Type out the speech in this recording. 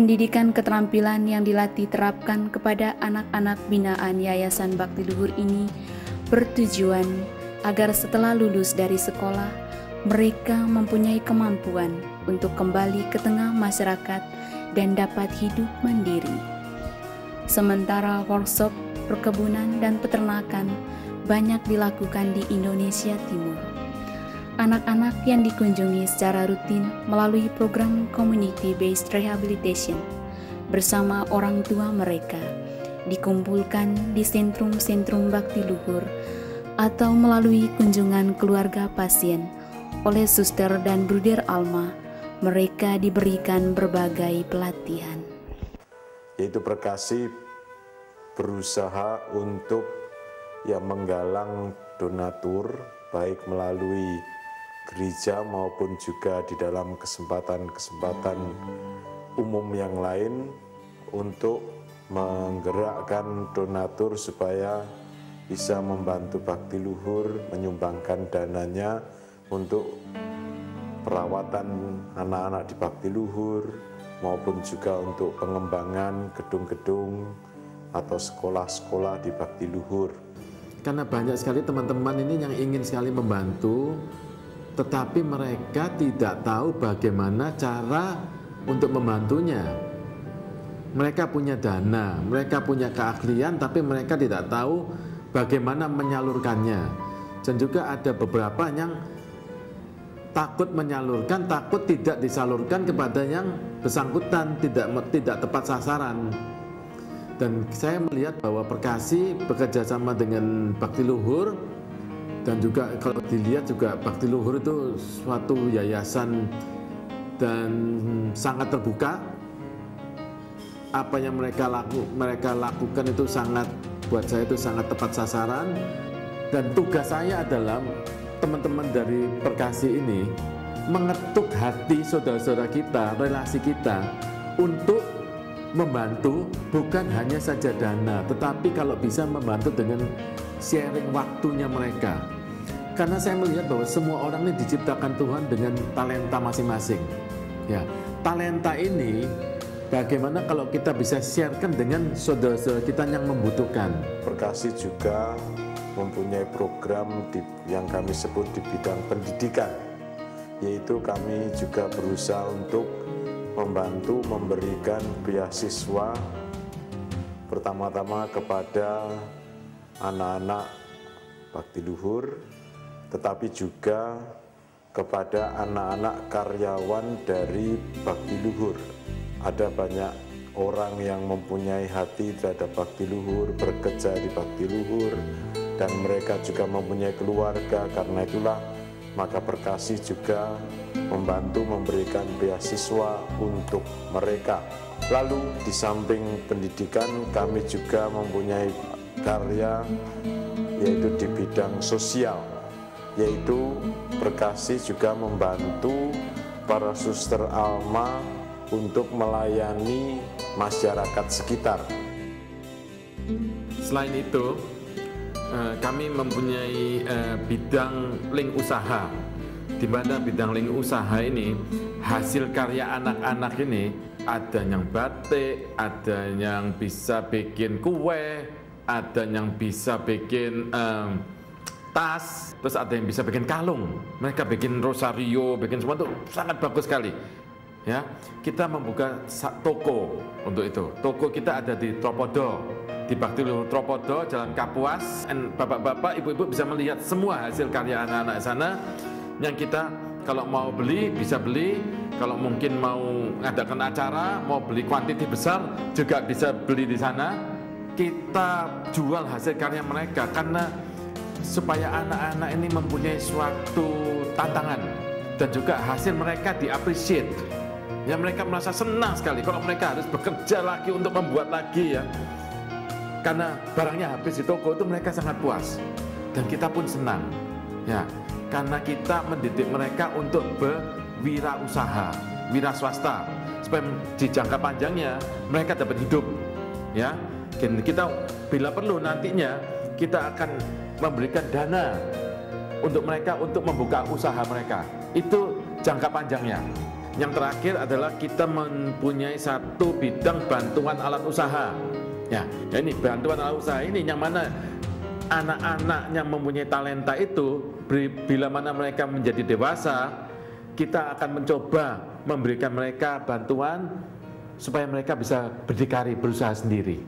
Pendidikan keterampilan yang dilatih terapkan kepada anak-anak binaan Yayasan Bakti Luhur ini bertujuan agar setelah lulus dari sekolah, mereka mempunyai kemampuan untuk kembali ke tengah masyarakat dan dapat hidup mandiri. Sementara workshop perkebunan dan peternakan banyak dilakukan di Indonesia Timur. Anak-anak yang dikunjungi secara rutin melalui program Community-Based Rehabilitation bersama orang tua mereka dikumpulkan di sentrum-sentrum bakti luhur atau melalui kunjungan keluarga pasien oleh suster dan bruder Alma. Mereka diberikan berbagai pelatihan. Yaitu Perkasi berusaha untuk menggalang donatur baik melalui gereja maupun juga di dalam kesempatan-kesempatan umum yang lain untuk menggerakkan donatur supaya bisa membantu bakti luhur, menyumbangkan dananya untuk perawatan anak-anak di bakti luhur maupun juga untuk pengembangan gedung-gedung atau sekolah-sekolah di bakti luhur. Karena banyak sekali teman-teman ini yang ingin sekali membantu, tetapi mereka tidak tahu bagaimana cara untuk membantunya. Mereka punya dana, mereka punya keahlian, tapi mereka tidak tahu bagaimana menyalurkannya. Dan juga ada beberapa yang takut menyalurkan, takut tidak disalurkan kepada yang bersangkutan, tidak tepat sasaran. Dan saya melihat bahwa Perkasi bekerja sama dengan Bakti Luhur, dan juga kalau dilihat juga Bakti Luhur itu suatu yayasan dan sangat terbuka. Apa yang mereka lakukan itu buat saya itu sangat tepat sasaran. Dan tugas saya adalah teman-teman dari Perkasi ini mengetuk hati saudara-saudara kita, relasi kita untuk membantu, bukan hanya saja dana, tetapi kalau bisa membantu dengan sharing waktunya mereka. Karena saya melihat bahwa semua orang ini diciptakan Tuhan dengan talenta masing-masing. Ya, talenta ini bagaimana kalau kita bisa sharekan dengan saudara-saudara kita yang membutuhkan. Perkasi juga mempunyai program yang kami sebut di bidang pendidikan, yaitu kami juga berusaha untuk membantu memberikan beasiswa pertama-tama kepada anak-anak bakti luhur, tetapi juga kepada anak-anak karyawan dari bakti luhur. Ada banyak orang yang mempunyai hati terhadap bakti luhur, bekerja di bakti luhur, dan mereka juga mempunyai keluarga. Karena itulah maka Perkasi juga membantu memberikan beasiswa untuk mereka. Lalu di samping pendidikan kami juga mempunyai karya yaitu di bidang sosial, yaitu Perkasi juga membantu para suster Alma untuk melayani masyarakat sekitar. Selain itu, kami mempunyai bidang link usaha, di mana bidang link usaha ini hasil karya anak-anak ini ada yang batik, ada yang bisa bikin kue, ada yang bisa bikin tas, terus ada yang bisa bikin kalung, mereka bikin rosario, bikin semua itu sangat bagus sekali. Ya, kita membuka toko untuk itu. Toko kita ada di Tropodo, di Bakti Luhur Tropodo, Jalan Kapuas. Bapak-bapak, ibu-ibu bisa melihat semua hasil karya anak-anak sana. Yang kita kalau mau beli bisa beli, kalau mungkin mau ngadakan acara, mau beli kuantiti besar juga bisa beli di sana. Kita jual hasil karya mereka karena supaya anak-anak ini mempunyai suatu tantangan dan juga hasil mereka diapresiasi. Ya, mereka merasa senang sekali kalau mereka harus bekerja lagi untuk membuat lagi, ya, karena barangnya habis di toko itu mereka sangat puas dan kita pun senang, ya, karena kita mendidik mereka untuk berwirausaha, wira swasta, supaya di jangka panjangnya mereka dapat hidup, ya. Dan kita bila perlu nantinya kita akan memberikan dana untuk mereka untuk membuka usaha mereka, itu jangka panjangnya. Yang terakhir adalah kita mempunyai satu bidang bantuan alat usaha. Ya, ini bantuan alat usaha ini yang mana anak-anak yang mempunyai talenta itu, bila mana mereka menjadi dewasa, kita akan mencoba memberikan mereka bantuan supaya mereka bisa berdikari, berusaha sendiri.